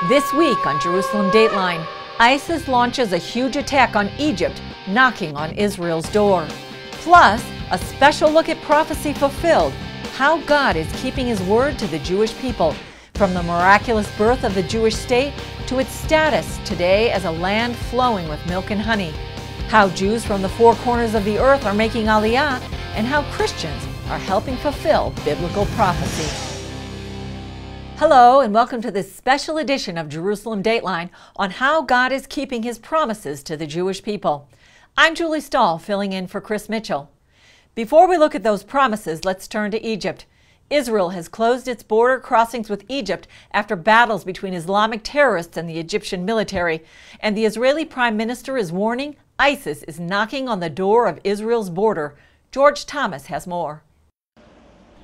This week on Jerusalem Dateline, ISIS launches a huge attack on Egypt, knocking on Israel's door. Plus, a special look at prophecy fulfilled, how God is keeping His word to the Jewish people, from the miraculous birth of the Jewish state to its status today as a land flowing with milk and honey, how Jews from the four corners of the earth are making aliyah, and how Christians are helping fulfill biblical prophecy. Hello, and welcome to this special edition of Jerusalem Dateline on how God is keeping His promises to the Jewish people. I'm Julie Stahl, filling in for Chris Mitchell. Before we look at those promises, let's turn to Egypt. Israel has closed its border crossings with Egypt after battles between Islamic terrorists and the Egyptian military, and the Israeli Prime Minister is warning ISIS is knocking on the door of Israel's border. George Thomas has more.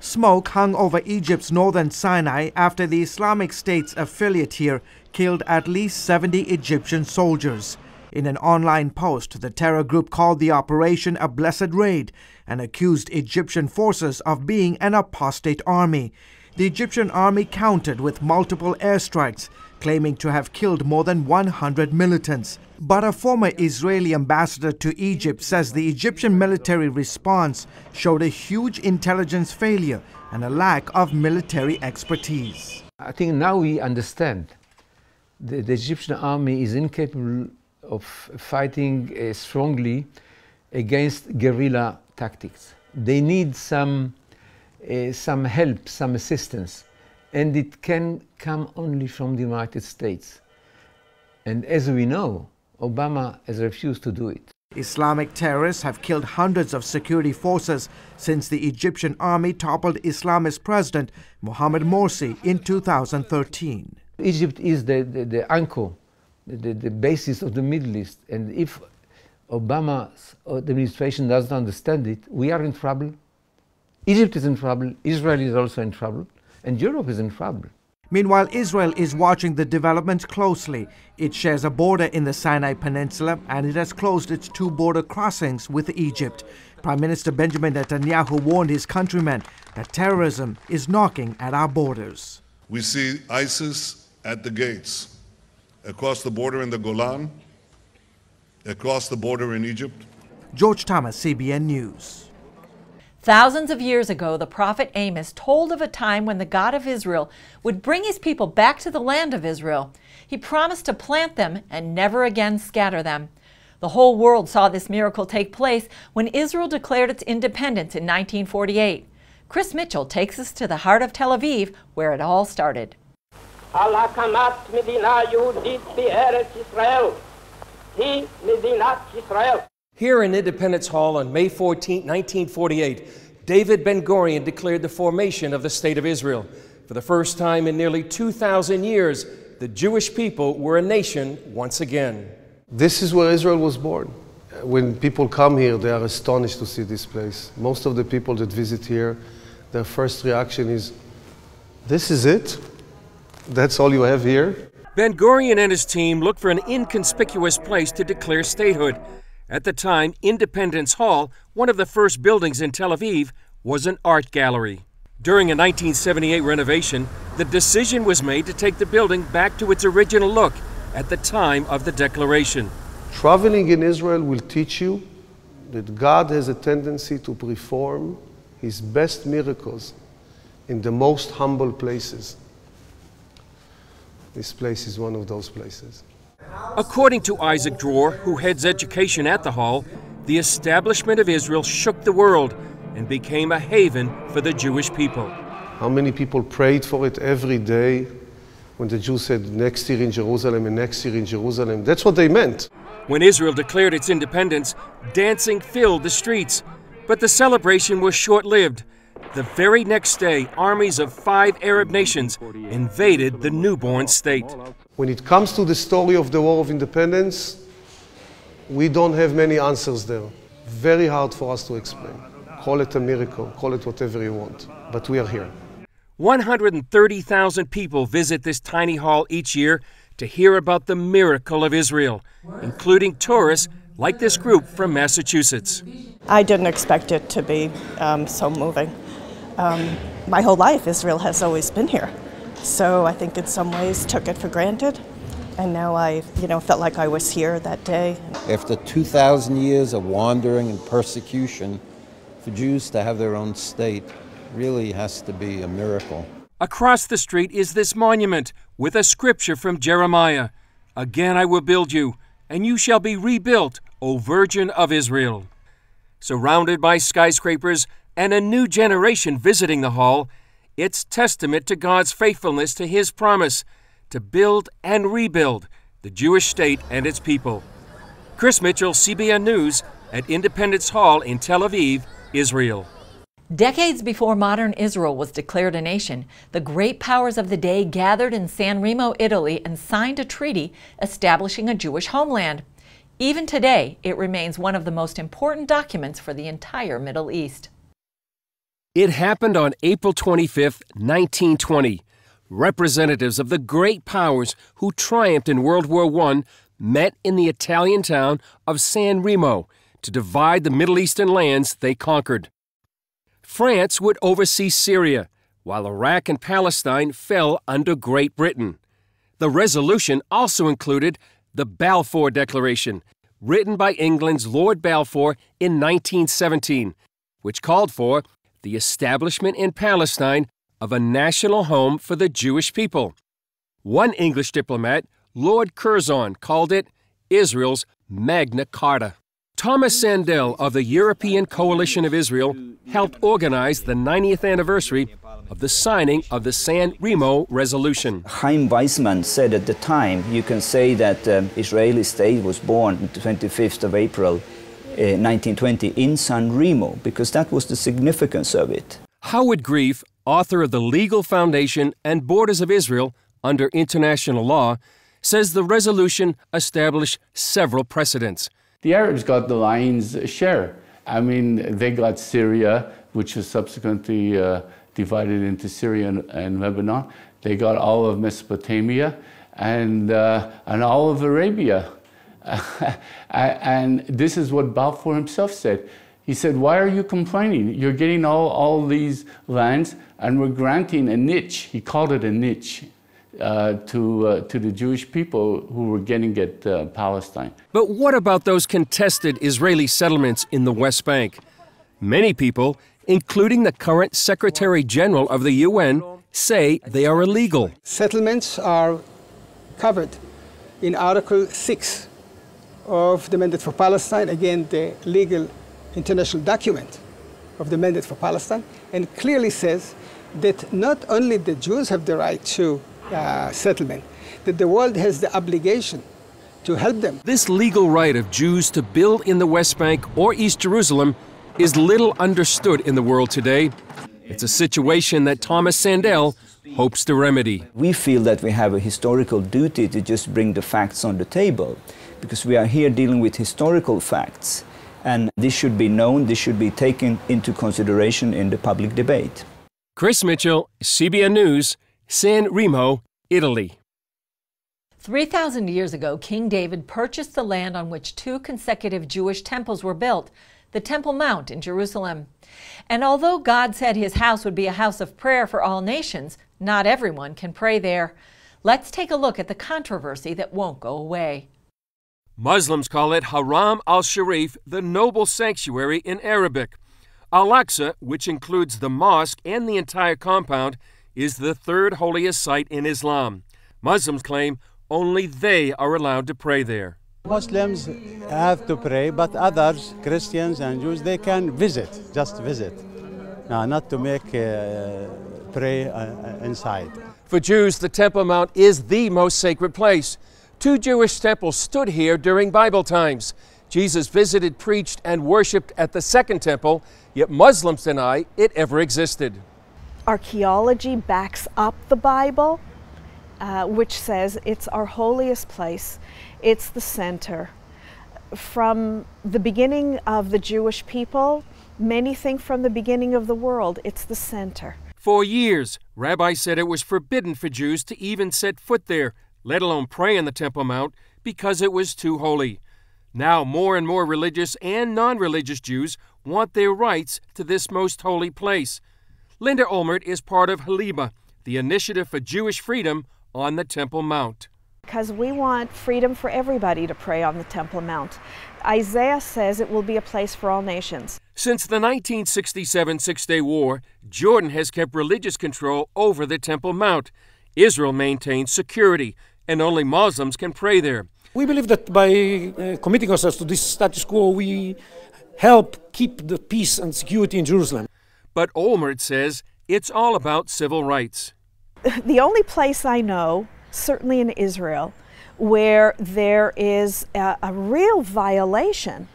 Smoke hung over Egypt's northern Sinai after the Islamic State's affiliate here killed at least 70 Egyptian soldiers. In an online post, the terror group called the operation a blessed raid and accused Egyptian forces of being an apostate army. The Egyptian army countered with multiple airstrikes, claiming to have killed more than 100 militants. But a former Israeli ambassador to Egypt says the Egyptian military response showed a huge intelligence failure and a lack of military expertise. I think now we understand the Egyptian army is incapable of fighting strongly against guerrilla tactics. They need some help, some assistance, and it can come only from the United States. And as we know, Obama has refused to do it. Islamic terrorists have killed hundreds of security forces since the Egyptian army toppled Islamist President Mohamed Morsi in 2013. Egypt is the anchor, the basis of the Middle East, and if Obama's administration doesn't understand it, we are in trouble. Egypt is in trouble, Israel is also in trouble, and Europe is in trouble. Meanwhile, Israel is watching the developments closely. It shares a border in the Sinai Peninsula and it has closed its two border crossings with Egypt. Prime Minister Benjamin Netanyahu warned his countrymen that terrorism is knocking at our borders. We see ISIS at the gates, across the border in the Golan, across the border in Egypt. George Thomas, CBN News. Thousands of years ago, the prophet Amos told of a time when the God of Israel would bring His people back to the land of Israel. He promised to plant them and never again scatter them. The whole world saw this miracle take place when Israel declared its independence in 1948. Chris Mitchell takes us to the heart of Tel Aviv, where it all started. Here in Independence Hall on May 14, 1948, David Ben-Gurion declared the formation of the State of Israel. For the first time in nearly 2,000 years, the Jewish people were a nation once again. This is where Israel was born. When people come here, they are astonished to see this place. Most of the people that visit here, their first reaction is, "This is it? That's all you have here?" Ben-Gurion and his team looked for an inconspicuous place to declare statehood. At the time, Independence Hall, one of the first buildings in Tel Aviv, was an art gallery. During a 1978 renovation, the decision was made to take the building back to its original look at the time of the declaration. Traveling in Israel will teach you that God has a tendency to perform His best miracles in the most humble places. This place is one of those places. According to Isaac Dror, who heads education at the hall, the establishment of Israel shook the world and became a haven for the Jewish people. How many people prayed for it every day when the Jews said next year in Jerusalem and next year in Jerusalem? That's what they meant. When Israel declared its independence, dancing filled the streets. But the celebration was short-lived. The very next day, armies of 5 Arab nations invaded the newborn state. When it comes to the story of the War of Independence, we don't have many answers there. Very hard for us to explain. Call it a miracle, call it whatever you want, but we are here. 130,000 people visit this tiny hall each year to hear about the miracle of Israel, including tourists like this group from Massachusetts. I didn't expect it to be so moving. My whole life, Israel has always been here. So I think in some ways took it for granted. And now I, felt like I was here that day. After 2,000 years of wandering and persecution, for Jews to have their own state really has to be a miracle. Across the street is this monument with a scripture from Jeremiah. Again I will build you, and you shall be rebuilt, O Virgin of Israel. Surrounded by skyscrapers and a new generation visiting the hall, it's testament to God's faithfulness to His promise to build and rebuild the Jewish state and its people. Chris Mitchell, CBN News, at Independence Hall in Tel Aviv, Israel. Decades before modern Israel was declared a nation, the great powers of the day gathered in San Remo, Italy, and signed a treaty establishing a Jewish homeland. Even today, it remains one of the most important documents for the entire Middle East. It happened on April 25, 1920. Representatives of the great powers who triumphed in World War I met in the Italian town of San Remo to divide the Middle Eastern lands they conquered. France would oversee Syria, while Iraq and Palestine fell under Great Britain. The resolution also included the Balfour Declaration, written by England's Lord Balfour in 1917, which called for the establishment in Palestine of a national home for the Jewish people. One English diplomat, Lord Curzon, called it Israel's Magna Carta. Thomas Sandel of the European Coalition of Israel helped organize the 90th anniversary of the signing of the San Remo Resolution. Chaim Weizmann said at the time, you can say that the Israeli state was born on the 25th of April 1920 in San Remo, because that was the significance of it. Howard Grief, author of The Legal Foundation and Borders of Israel under International Law, says the resolution established several precedents. The Arabs got the lion's share. I mean, they got Syria, which was subsequently divided into Syria and Lebanon. They got all of Mesopotamia and all of Arabia. And this is what Balfour himself said. He said, why are you complaining? You're getting all these lands, and we're granting a niche. He called it a niche to the Jewish people who were getting at Palestine. But what about those contested Israeli settlements in the West Bank? Many people, including the current Secretary General of the UN, say they are illegal. Settlements are covered in Article 6 of the Mandate for Palestine, again, the legal international document of the Mandate for Palestine, and clearly says that not only the Jews have the right to settlement, that the world has the obligation to help them. This legal right of Jews to build in the West Bank or East Jerusalem is little understood in the world today. It's a situation that Thomas Sandel hopes to remedy. We feel that we have a historical duty to just bring the facts on the table, because we are here dealing with historical facts. And this should be known, this should be taken into consideration in the public debate. Chris Mitchell, CBN News, San Remo, Italy. 3,000 years ago, King David purchased the land on which 2 consecutive Jewish temples were built, the Temple Mount in Jerusalem. And although God said His house would be a house of prayer for all nations, not everyone can pray there. Let's take a look at the controversy that won't go away. Muslims call it Haram al-Sharif, the noble sanctuary in Arabic. Al-Aqsa, which includes the mosque and the entire compound, is the 3rd holiest site in Islam. Muslims claim only they are allowed to pray there. Muslims have to pray, but others, Christians and Jews, they can visit, just visit. Not to make pray inside. For Jews, the Temple Mount is the most sacred place. 2 Jewish temples stood here during Bible times. Jesus visited, preached, and worshipped at the Second Temple, yet Muslims deny it ever existed. Archaeology backs up the Bible, which says it's our holiest place. It's the center. From the beginning of the Jewish people, many think from the beginning of the world, it's the center. For years, rabbis said it was forbidden for Jews to even set foot there, let alone pray in the Temple Mount, because it was too holy. Now more and more religious and non-religious Jews want their rights to this most holy place. Linda Olmert is part of Halima, the Initiative for Jewish Freedom on the Temple Mount. Because we want freedom for everybody to pray on the Temple Mount. Isaiah says it will be a place for all nations. Since the 1967 Six-Day War, Jordan has kept religious control over the Temple Mount. Israel maintains security, and only Muslims can pray there. We believe that by committing ourselves to this status quo, we help keep the peace and security in Jerusalem. But Olmert says it's all about civil rights. The only place I know, certainly in Israel, where there is a real violation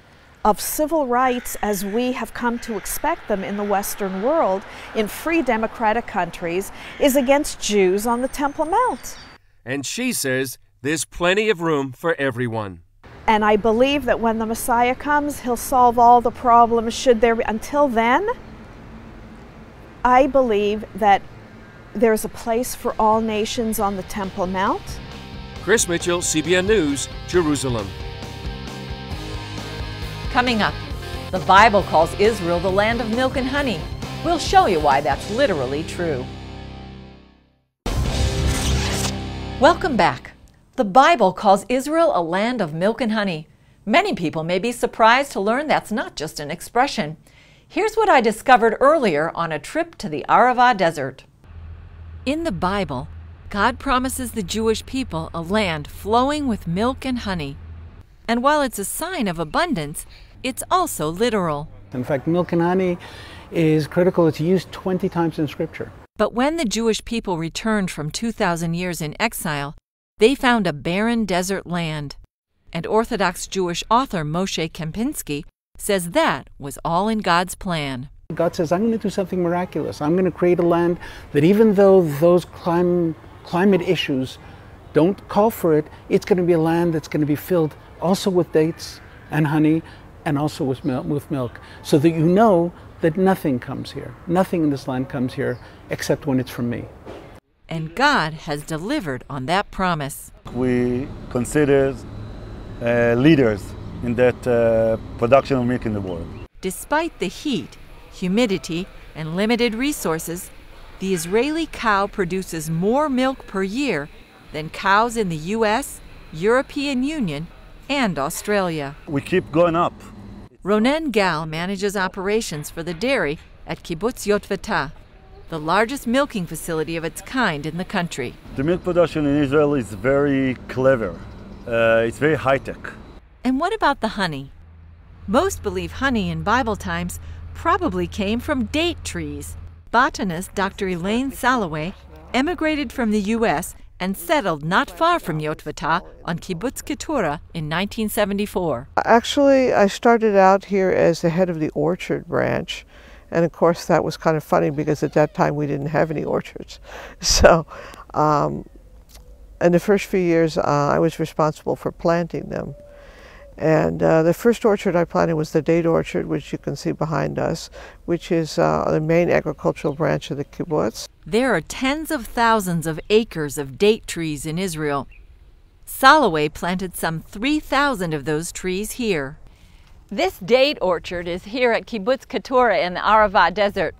of civil rights as we have come to expect them in the Western world, in free democratic countries, is against Jews on the Temple Mount. And she says there's plenty of room for everyone. And I believe that when the Messiah comes, he'll solve all the problems. Should there be, until then, I believe that there's a place for all nations on the Temple Mount. Chris Mitchell, CBN News, Jerusalem. Coming up, the Bible calls Israel the land of milk and honey. We'll show you why that's literally true. Welcome back. The Bible calls Israel a land of milk and honey. Many people may be surprised to learn that's not just an expression. Here's what I discovered earlier on a trip to the Arava Desert. In the Bible, God promises the Jewish people a land flowing with milk and honey. And while it's a sign of abundance, it's also literal. In fact, milk and honey is critical. It's used 20 times in Scripture. But when the Jewish people returned from 2,000 years in exile, they found a barren desert land. And Orthodox Jewish author Moshe Kempinski says that was all in God's plan. God says, I'm going to do something miraculous. I'm going to create a land that even though those climate issues don't call for it, it's going to be a land that's going to be filled also with dates and honey and also with milk, so that you know that nothing comes here. Nothing in this land comes here except when it's from me. And God has delivered on that promise. We consider leaders in that production of milk in the world. Despite the heat, humidity, and limited resources, the Israeli cow produces more milk per year than cows in the U.S., European Union, and Australia. We keep going up. Ronen Gal manages operations for the dairy at Kibbutz Yotvata, the largest milking facility of its kind in the country. The milk production in Israel is very clever. It's very high-tech. And what about the honey? Most believe honey in Bible times probably came from date trees. Botanist Dr. Elaine Salaway emigrated from the U.S. and settled not far from Yotvata on Kibbutz Keturah in 1974. Actually, I started out here as the head of the orchard branch. And of course, that was kind of funny because at that time we didn't have any orchards. So in the first few years, I was responsible for planting them. And the first orchard I planted was the date orchard, which you can see behind us, which is the main agricultural branch of the kibbutz. There are tens of thousands of acres of date trees in Israel. Salaway planted some 3,000 of those trees here. This date orchard is here at Kibbutz Keturah in the Arava Desert.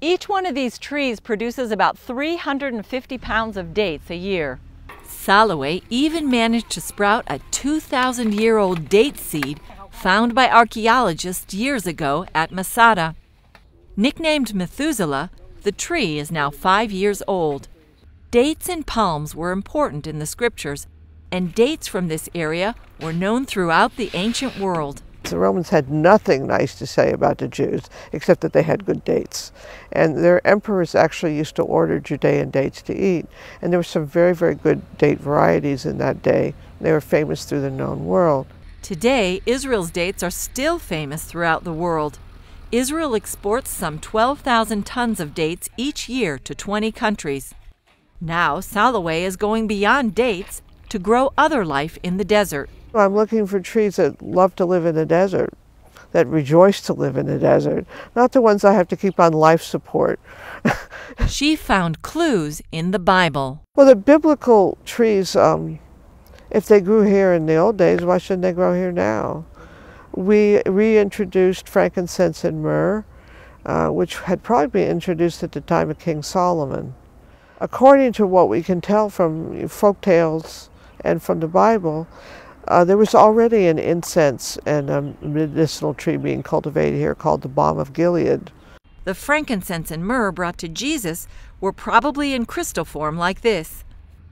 Each one of these trees produces about 350 pounds of dates a year. Salaway even managed to sprout a 2,000-year-old date seed found by archaeologists years ago at Masada. Nicknamed Methuselah, the tree is now 5 years old. Dates and palms were important in the scriptures, and dates from this area were known throughout the ancient world. The Romans had nothing nice to say about the Jews, except that they had good dates. And their emperors actually used to order Judean dates to eat. And there were some very, very good date varieties in that day. They were famous through the known world. Today, Israel's dates are still famous throughout the world. Israel exports some 12,000 tons of dates each year to 20 countries. Now, Salaway is going beyond dates to grow other life in the desert. I'm looking for trees that love to live in the desert, that rejoice to live in the desert, not the ones I have to keep on life support. She found clues in the Bible. Well, the biblical trees, if they grew here in the old days, why shouldn't they grow here now? We reintroduced frankincense and myrrh, which had probably been introduced at the time of King Solomon. According to what we can tell from folk tales and from the Bible, there was already an incense and a medicinal tree being cultivated here called the balm of Gilead. The frankincense and myrrh brought to Jesus were probably in crystal form like this.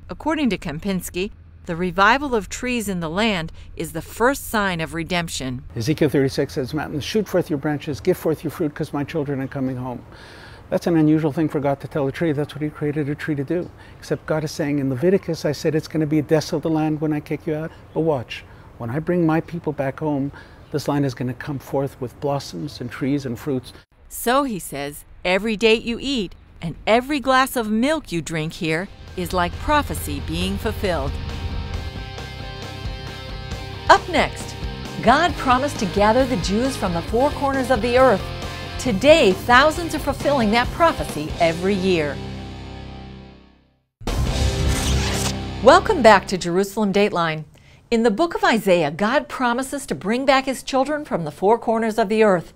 According to Kempinski, the revival of trees in the land is the first sign of redemption. Ezekiel 36 says, "Mountains, shoot forth your branches, give forth your fruit, because my children are coming home." That's an unusual thing for God to tell a tree. That's what he created a tree to do. Except God is saying in Leviticus, I said it's going to be a desolate land when I kick you out. But watch, when I bring my people back home, this land is going to come forth with blossoms and trees and fruits. So, he says, every date you eat and every glass of milk you drink here is like prophecy being fulfilled. Up next, God promised to gather the Jews from the four corners of the earth. Today, thousands are fulfilling that prophecy every year. Welcome back to Jerusalem Dateline. In the book of Isaiah, God promises to bring back his children from the four corners of the earth.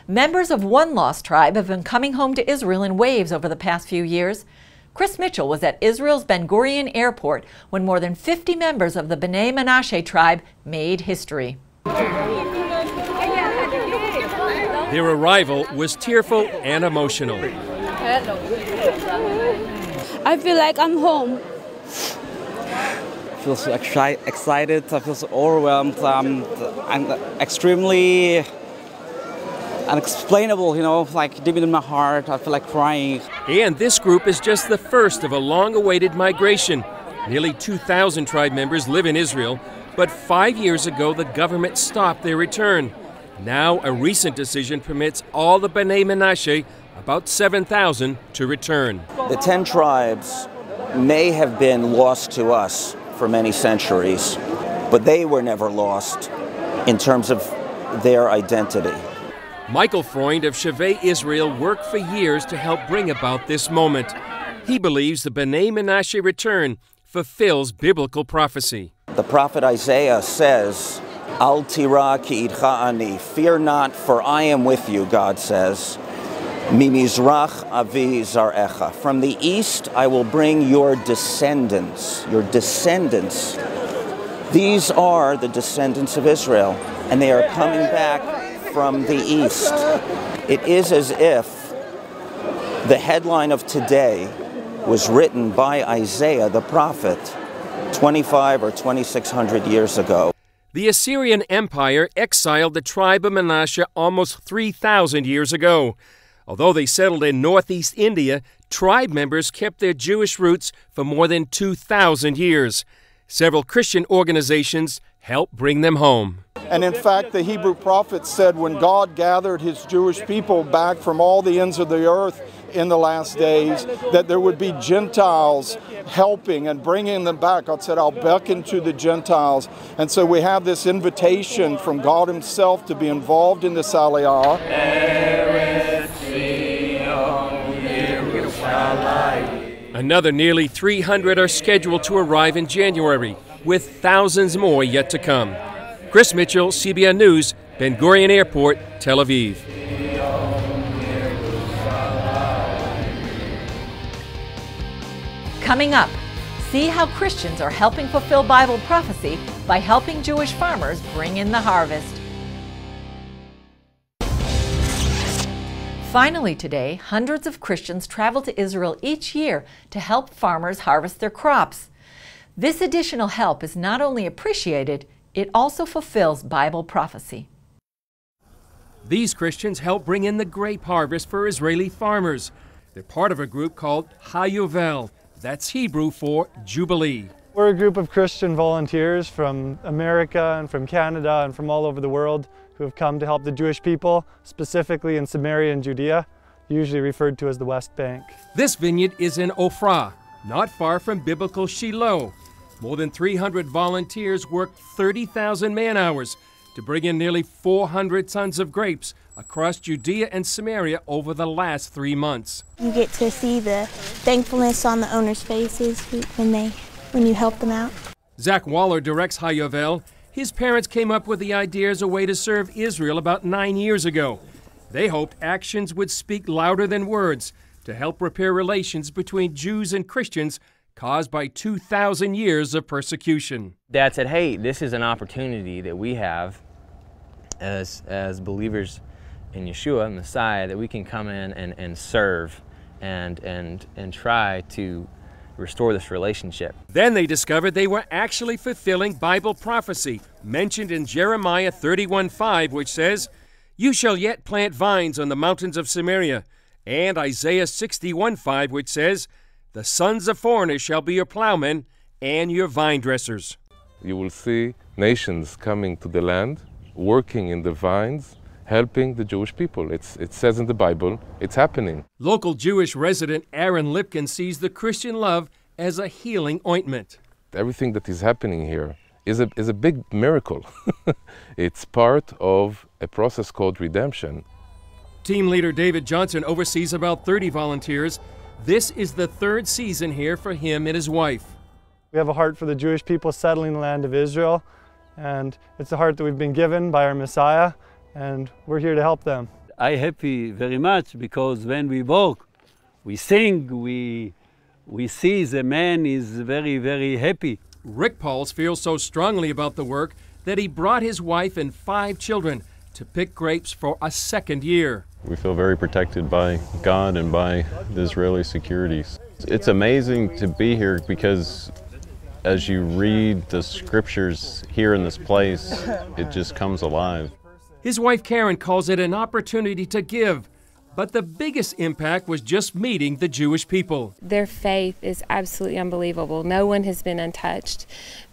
Members of one lost tribe have been coming home to Israel in waves over the past few years. Chris Mitchell was at Israel's Ben Gurion Airport when more than 50 members of the B'nai Menashe tribe made history. Their arrival was tearful and emotional. I feel like I'm home. I feel so excited, I feel so overwhelmed. I'm extremely unexplainable, you know, like deep in my heart. I feel like crying. And this group is just the first of a long-awaited migration. Nearly 2,000 tribe members live in Israel, but 5 years ago the government stopped their return. Now a recent decision permits all the B'nai Menashe, about 7,000, to return. The 10 tribes may have been lost to us for many centuries, but they were never lost in terms of their identity. Michael Freund of Shavei Israel worked for years to help bring about this moment. He believes the B'nai Menashe return fulfills biblical prophecy. The prophet Isaiah says, Al tira ki idcha ani, fear not, for I am with you, God says. Mimizrach avi zarecha, from the east I will bring your descendants, These are the descendants of Israel, and they are coming back from the east. It is as if the headline of today was written by Isaiah the prophet 25 or 2,600 years ago. The Assyrian Empire exiled the tribe of Manasseh almost 3,000 years ago. Although they settled in northeast India, tribe members kept their Jewish roots for more than 2,000 years. Several Christian organizations helped bring them home. And in fact, the Hebrew prophet said when God gathered his Jewish people back from all the ends of the earth in the last days, that there would be Gentiles helping and bringing them back. God said, I'll beckon to the Gentiles. And so we have this invitation from God himself to be involved in this aliyah. Another nearly 300 are scheduled to arrive in January, with thousands more yet to come. Chris Mitchell, CBN News, Ben Gurion Airport, Tel Aviv. Coming up, see how Christians are helping fulfill Bible prophecy by helping Jewish farmers bring in the harvest. Finally today, hundreds of Christians travel to Israel each year to help farmers harvest their crops. This additional help is not only appreciated, it also fulfills Bible prophecy. These Christians help bring in the grape harvest for Israeli farmers. They're part of a group called HaYovel. That's Hebrew for Jubilee. We're a group of Christian volunteers from America and from Canada and from all over the world who have come to help the Jewish people, specifically in Samaria and Judea, usually referred to as the West Bank. This vineyard is in Ophrah, not far from biblical Shiloh. More than 300 volunteers worked 30,000 man-hours to bring in nearly 400 tons of grapes across Judea and Samaria over the last 3 months. You get to see the thankfulness on the owners' faces when you help them out. Zach Waller directs HaYovel. His parents came up with the idea as a way to serve Israel about 9 years ago. They hoped actions would speak louder than words to help repair relations between Jews and Christians caused by 2,000 years of persecution. Dad said, hey, this is an opportunity that we have as believers in Yeshua, Messiah, that we can come in and serve and try to restore this relationship. Then they discovered they were actually fulfilling Bible prophecy mentioned in Jeremiah 31:5, which says, "You shall yet plant vines on the mountains of Samaria," and Isaiah 61:5, which says, "The sons of foreigners shall be your plowmen and your vine dressers." You will see nations coming to the land, working in the vines, helping the Jewish people. It says in the Bible, it's happening. Local Jewish resident Aaron Lipkin sees the Christian love as a healing ointment. Everything that is happening here is a big miracle. It's part of a process called redemption. Team leader David Johnson oversees about 30 volunteers. This is the third season here for him and his wife. We have a heart for the Jewish people settling the land of Israel, and it's a heart that we've been given by our Messiah, and we're here to help them. I'm happy very much because when we walk, we sing, we see the man is very, very happy. Rick Pauls feels so strongly about the work that he brought his wife and 5 children to pick grapes for a second year. We feel very protected by God and by the Israeli securities. It's amazing to be here because as you read the scriptures here in this place, it just comes alive. His wife Karen calls it an opportunity to give, but the biggest impact was just meeting the Jewish people. Their faith is absolutely unbelievable. No one has been untouched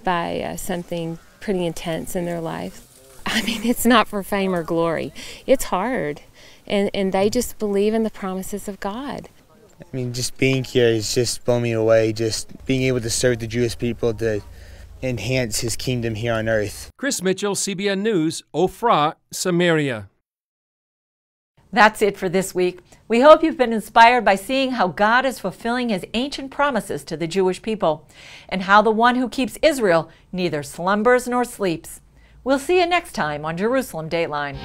by something pretty intense in their life. I mean, it's not for fame or glory. It's hard, and they just believe in the promises of God. I mean, just being here is just blown me away, just being able to serve the Jewish people to enhance his kingdom here on earth. Chris Mitchell, CBN News, Ofra, Samaria. That's it for this week. We hope you've been inspired by seeing how God is fulfilling his ancient promises to the Jewish people, and how the one who keeps Israel neither slumbers nor sleeps. We'll see you next time on Jerusalem Dateline.